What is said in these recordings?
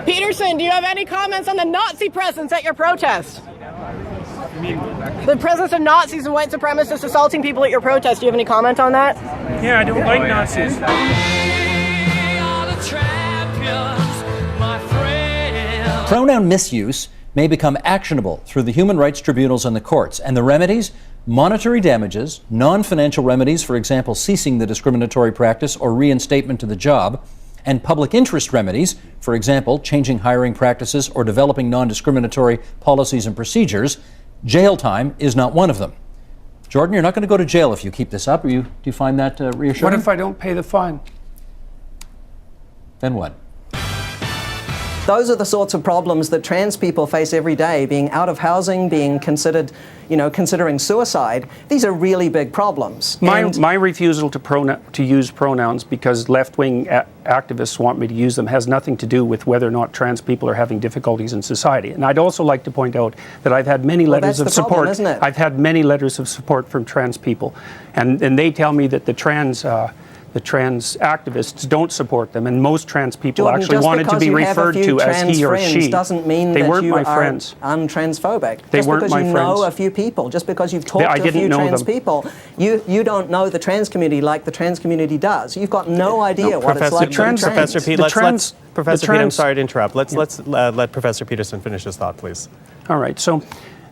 Peterson, do you have any comments on the Nazi presence at your protest? The presence of Nazis and white supremacists assaulting people at your protest. Do you have any comment on that? Yeah, I don't like Nazis. Pronoun misuse may become actionable through the human rights tribunals and the courts, and the remedies: monetary damages, non-financial remedies, for example, ceasing the discriminatory practice or reinstatement to the job, and public interest remedies, for example, changing hiring practices or developing non-discriminatory policies and procedures. Jail time is not one of them. Jordan, you're not going to go to jail if you keep this up. Do you find that reassuring? What if I don't pay the fine? Then what? Those are the sorts of problems that trans people face every day, being out of housing, being considered, considering suicide. These are really big problems. My refusal to use pronouns because left-wing activists want me to use them has nothing to do with whether or not trans people are having difficulties in society. And I'd also like to point out that I've had many letters of support. Problem, isn't it? I've had many letters of support from trans people, and they tell me that the trans activists don't support them, and most trans people Jordan, actually wanted to be referred to as he or she. Doesn't mean they that weren't you my are friends. Untransphobic. They just weren't because my you friends. know a few people, just because you've talked to a few trans people, you don't know the trans community like the trans community does. You've got no idea what it's like to be trans. Professor Pete, Professor Pete, I'm sorry to interrupt. Let's let Professor Peterson finish his thought, please. All right. So,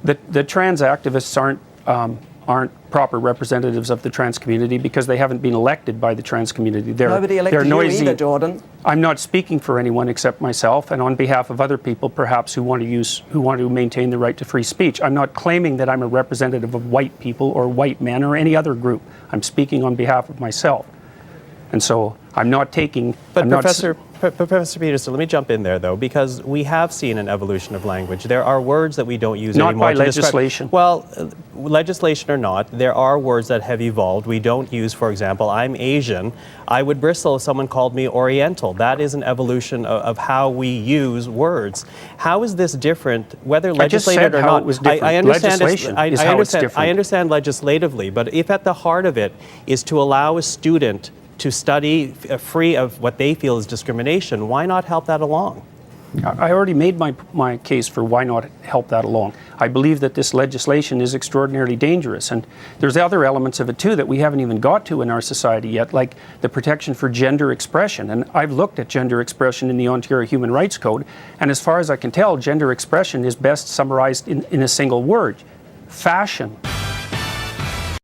the trans activists aren't proper representatives of the trans community because they haven't been elected by the trans community. Nobody elected you either, Jordan. I'm not speaking for anyone except myself, and on behalf of other people, perhaps who want to maintain the right to free speech. I'm not claiming that I'm a representative of white people or white men or any other group. I'm speaking on behalf of myself, and so I'm not taking. But Professor Peterson, let me jump in there, though, because we have seen an evolution of language. There are words that we don't use anymore. Not by legislation. Well, legislation or not, there are words that have evolved. We don't use, for example, I'm Asian. I would bristle if someone called me Oriental. That is an evolution of how we use words. How is this different, whether legislated or not? I understand I understand legislatively, but if at the heart of it is to allow a student to study free of what they feel is discrimination, why not help that along? I already made my case for why not help that along. I believe that this legislation is extraordinarily dangerous, and there's other elements of it too that we haven't even got to in our society yet, like the protection for gender expression. And I've looked at gender expression in the Ontario Human Rights Code, and as far as I can tell, gender expression is best summarized in a single word: fashion.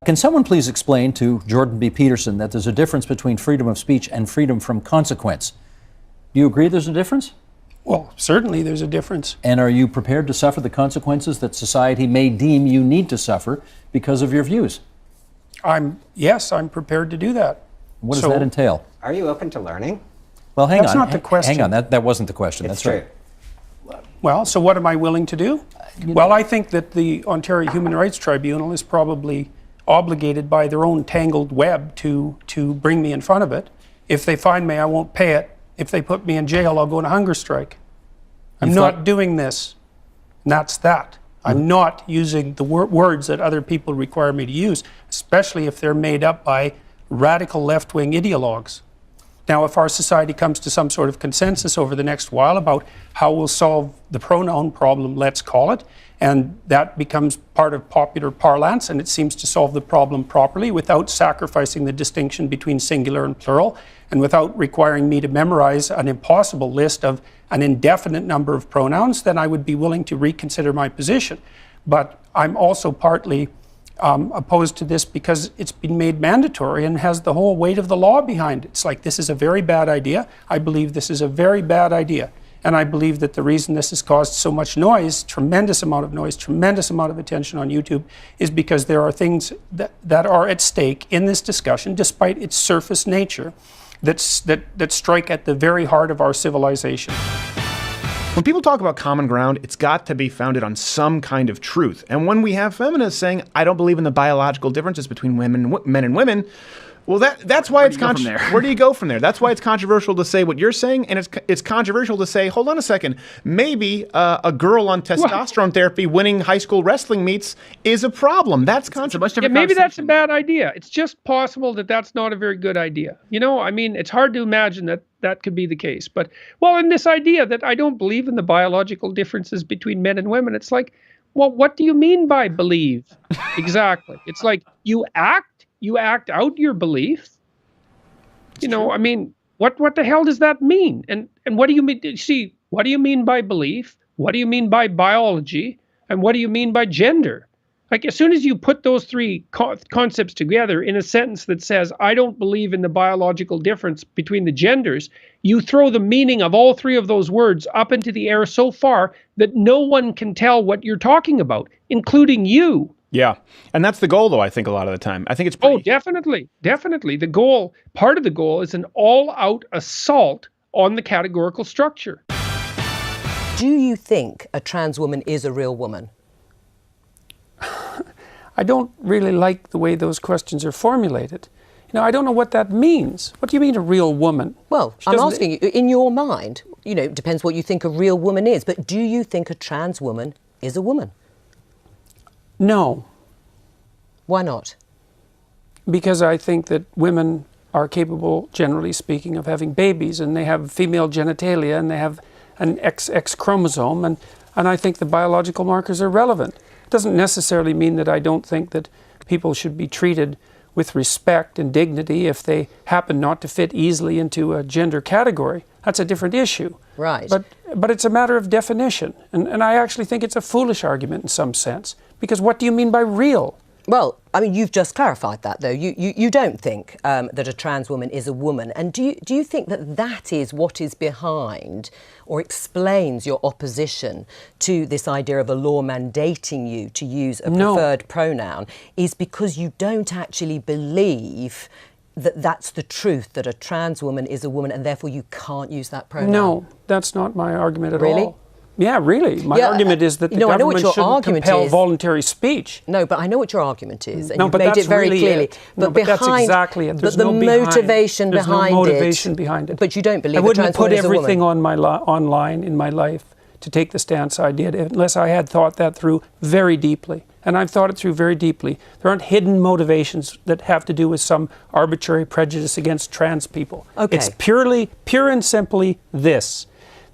Can someone please explain to Jordan B. Peterson that there's a difference between freedom of speech and freedom from consequence? Do you agree there's a difference? Well, certainly there's a difference. And are you prepared to suffer the consequences that society may deem you need to suffer because of your views? Yes, I'm prepared to do that. What does that entail? Are you open to learning? Well, hang on. That's not the question. Hang on, that wasn't the question. It's That's true. Right. Well, so what am I willing to do? Well, I think that the Ontario Human Rights Tribunal is probably obligated by their own tangled web to bring me in front of it. If they find me, I won't pay it. If they put me in jail, I'll go on a hunger strike. I'm not doing this. And that's that. I'm not using the words that other people require me to use, especially if they're made up by radical left-wing ideologues. Now, if our society comes to some sort of consensus over the next while about how we'll solve the pronoun problem, let's call it, and that becomes part of popular parlance, and it seems to solve the problem properly without sacrificing the distinction between singular and plural, and without requiring me to memorize an impossible list of an indefinite number of pronouns, then I would be willing to reconsider my position. But I'm also partly opposed to this because it's been made mandatory and has the whole weight of the law behind it. It's like, this is a very bad idea. I believe this is a very bad idea. And I believe that the reason this has caused so much noise, tremendous amount of attention on YouTube, is because there are things that are at stake in this discussion, despite its surface nature, that strike at the very heart of our civilization. When people talk about common ground, it's got to be founded on some kind of truth. And when we have feminists saying, I don't believe in the biological differences between men and women, well, that's why it's controversial. Where do you go from there? That's why it's controversial to say what you're saying, and it's controversial to say, hold on a second, maybe a girl on testosterone therapy winning high school wrestling meets is a problem. That's controversial. Yeah, maybe that's a bad idea. It's just possible that that's not a very good idea. You know, I mean, it's hard to imagine that that could be the case. But, well, in this idea that I don't believe in the biological differences between men and women, it's like, well, what do you mean by believe? Exactly. It's like you act out your belief. You know, I mean, what the hell does that mean? And what do you mean? See, what do you mean by belief? What do you mean by biology? And what do you mean by gender? Like, as soon as you put those three concepts together in a sentence that says, I don't believe in the biological difference between the genders, you throw the meaning of all three of those words up into the air so far that no one can tell what you're talking about, including you. Yeah. And that's the goal, though, I think, a lot of the time. I think it's Oh, definitely. Definitely. The goal, part of the goal is an all-out assault on the categorical structure. Do you think a trans woman is a real woman? I don't really like the way those questions are formulated. You know, I don't know what that means. What do you mean a real woman? Well, I'm asking you, in your mind, you know, it depends what you think a real woman is, but do you think a trans woman is a woman? No. Why not? Because I think that women are capable, generally speaking, of having babies, and they have female genitalia, and they have an XX chromosome, and I think the biological markers are relevant. It doesn't necessarily mean that I don't think that people should be treated with respect and dignity if they happen not to fit easily into a gender category. That's a different issue. Right. But it's a matter of definition. And I actually think it's a foolish argument in some sense. Because what do you mean by real? Well, I mean, you've just clarified that, though. You don't think that a trans woman is a woman. And do you think that that is what is behind or explains your opposition to this idea of a law mandating you to use a preferred pronoun, is because you don't actually believe that that's the truth, that a trans woman is a woman, and therefore you can't use that pronoun? No, that's not my argument at all. Really? Yeah, really. My argument is that the government shouldn't compel voluntary speech. No, but I know what your argument is, and no, you've but made that's it very really clearly. It. No, but that's exactly it. There's but the no motivation There's behind no motivation behind it. But you don't believe I wouldn't a trans woman is a woman. put everything on my online in my life to take the stance I did unless I had thought that through very deeply. And I've thought it through very deeply. There aren't hidden motivations that have to do with some arbitrary prejudice against trans people. Okay. It's pure and simply this.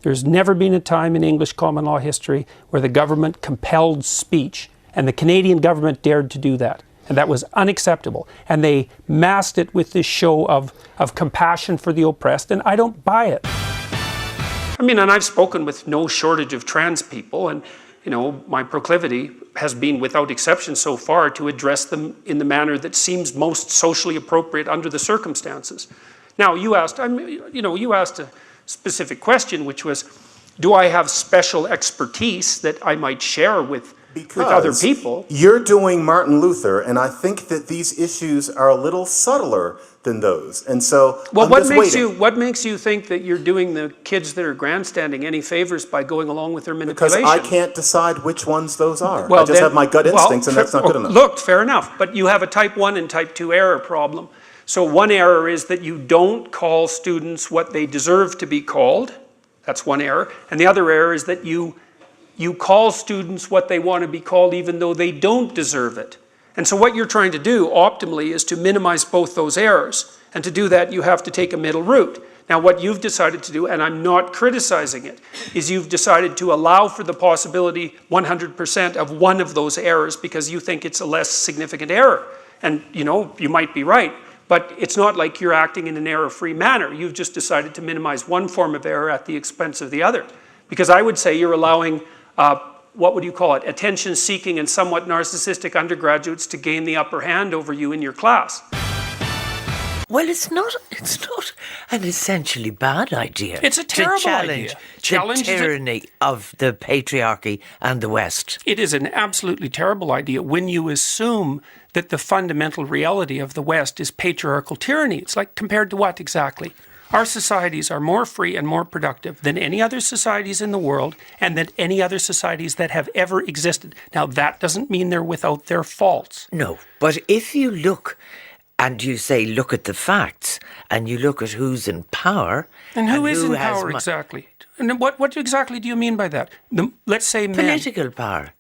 There's never been a time in English common law history where the government compelled speech, and the Canadian government dared to do that. And that was unacceptable. And they masked it with this show of compassion for the oppressed, and I don't buy it. I mean, and I've spoken with no shortage of trans people, and you know, my proclivity has been, without exception so far, to address them in the manner that seems most socially appropriate under the circumstances. Now, you asked a specific question, which was, do I have special expertise that I might share with other people? You're doing Martin Luther, and I think that these issues are a little subtler than those. And so, well, what makes you think that you're doing the kids that are grandstanding any favors by going along with their manipulation? Because I can't decide which ones those are. Well, I just have my gut instincts, and that's not good enough. Look, fair enough, but you have a type 1 and type 2 error problem. So one error is that you don't call students what they deserve to be called. That's one error. And the other error is that you call students what they want to be called even though they don't deserve it. And so what you're trying to do optimally is to minimize both those errors. And to do that, you have to take a middle route. Now, what you've decided to do, and I'm not criticizing it, is you've decided to allow for the possibility 100% of one of those errors because you think it's a less significant error. And, you know, you might be right. But it's not like you're acting in an error-free manner. You've just decided to minimize one form of error at the expense of the other. Because I would say you're allowing, what would you call it, attention-seeking and somewhat narcissistic undergraduates to gain the upper hand over you in your class. Well, it's not an essentially bad idea. It's a terrible idea. Challenge the tyranny of the patriarchy and the West. It is an absolutely terrible idea when you assume that the fundamental reality of the West is patriarchal tyranny. It's like, compared to what exactly? Our societies are more free and more productive than any other societies in the world and than any other societies that have ever existed. Now, that doesn't mean they're without their faults. No, but if you look and you say, look at the facts, and you look at who's in power. And who is in power exactly? And what exactly do you mean by that? Let's say men. Political power.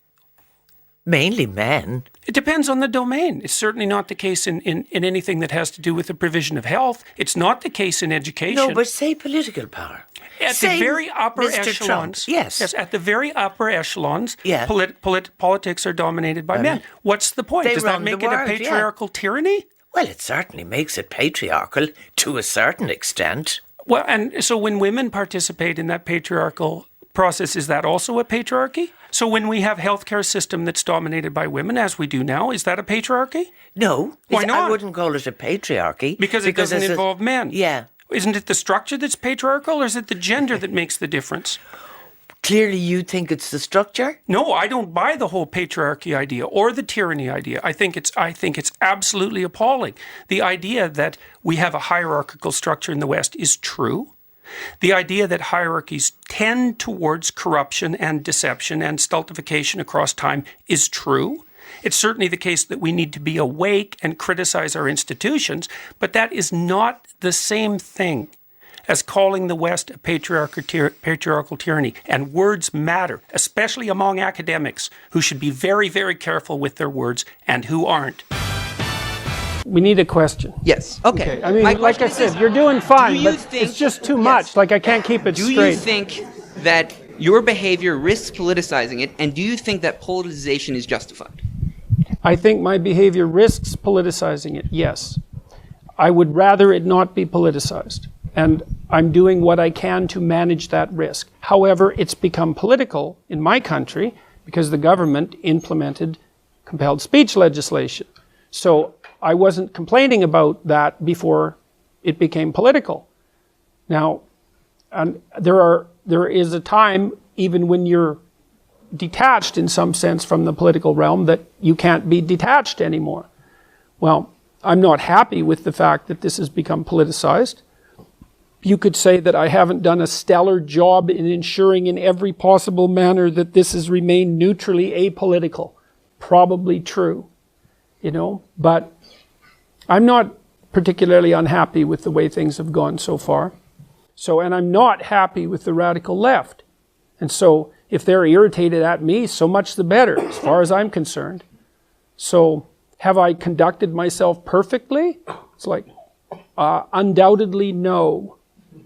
Mainly men. It depends on the domain. It's certainly not the case in anything that has to do with the provision of health. It's not the case in education. No, but say political power. At the very upper Mr. echelons, Trump, yes, at the very upper echelons, yeah. Politics are dominated by men. What's the point? Does that make it a patriarchal tyranny? Well, it certainly makes it patriarchal to a certain extent. Well, and so when women participate in that patriarchal process, is that also a patriarchy? So when we have a healthcare system that's dominated by women, as we do now, is that a patriarchy? No. Why not? I wouldn't call it a patriarchy. Because it doesn't involve men. Yeah. Isn't it the structure that's patriarchal, or is it the gender that makes the difference? Clearly you think it's the structure? No, I don't buy the whole patriarchy idea or the tyranny idea. I think it's absolutely appalling. The idea that we have a hierarchical structure in the West is true. The idea that hierarchies tend towards corruption and deception and stultification across time is true. It's certainly the case that we need to be awake and criticize our institutions, but that is not the same thing as calling the West a patriarchal tyranny. And words matter, especially among academics, who should be very, very careful with their words and who aren't. We need a question. Yes. Okay. I mean, like I said, you're doing fine, but it's just too much. Like, I can't keep it straight. Do you think that your behavior risks politicizing it, and do you think that politicization is justified? I think my behavior risks politicizing it, yes. I would rather it not be politicized. And I'm doing what I can to manage that risk. However, it's become political in my country because the government implemented compelled speech legislation. So I wasn't complaining about that before it became political. Now, and there is a time, even when you're detached in some sense from the political realm, that you can't be detached anymore. Well, I'm not happy with the fact that this has become politicized. You could say that I haven't done a stellar job in ensuring in every possible manner that this has remained neutrally apolitical. Probably true, but I'm not particularly unhappy with the way things have gone so far. And I'm not happy with the radical left. And so if they're irritated at me, so much the better, as far as I'm concerned. So have I conducted myself perfectly? It's like, undoubtedly no.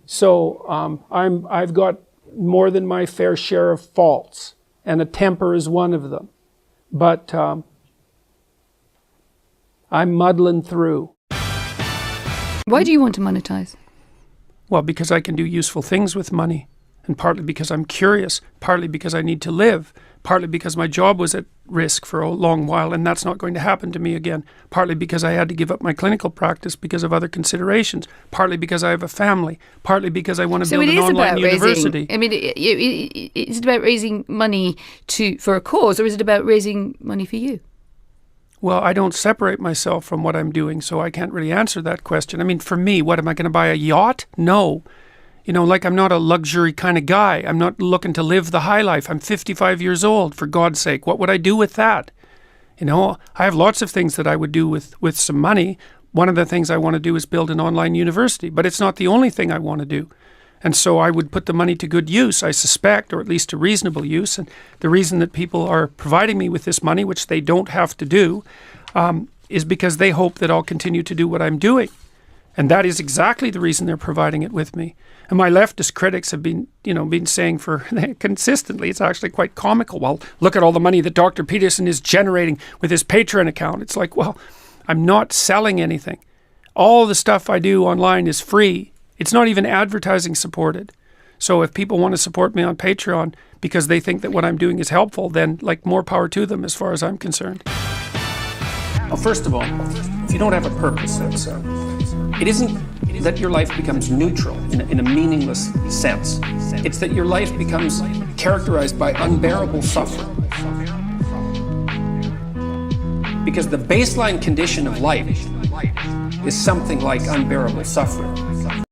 So I've got more than my fair share of faults, and a temper is one of them. But I'm muddling through. Why do you want to monetize? Well, because I can do useful things with money, and partly because I'm curious, partly because I need to live, partly because my job was at risk for a long while and that's not going to happen to me again, partly because I had to give up my clinical practice because of other considerations, partly because I have a family, partly because I want to build an online university. Is it about raising money for a cause, or is it about raising money for you? Well, I don't separate myself from what I'm doing, so I can't really answer that question. I mean, for me, what, am I going to buy a yacht? No. I'm not a luxury kind of guy. I'm not looking to live the high life. I'm 55 years old, for God's sake. What would I do with that? I have lots of things that I would do with some money. One of the things I want to do is build an online university, but it's not the only thing I want to do. And so I would put the money to good use, I suspect, or at least to reasonable use. And the reason that people are providing me with this money, which they don't have to do, is because they hope that I'll continue to do what I'm doing. And that is exactly the reason they're providing it with me. And my leftist critics have been saying for consistently, it's actually quite comical. Well, look at all the money that Dr. Peterson is generating with his Patreon account. It's like, well, I'm not selling anything. All the stuff I do online is free. It's not even advertising supported. So if people want to support me on Patreon because they think that what I'm doing is helpful, then more power to them as far as I'm concerned. Well, first of all, if you don't have a purpose, it isn't that your life becomes neutral in a meaningless sense. It's that your life becomes characterized by unbearable suffering. Because the baseline condition of life is something like unbearable suffering.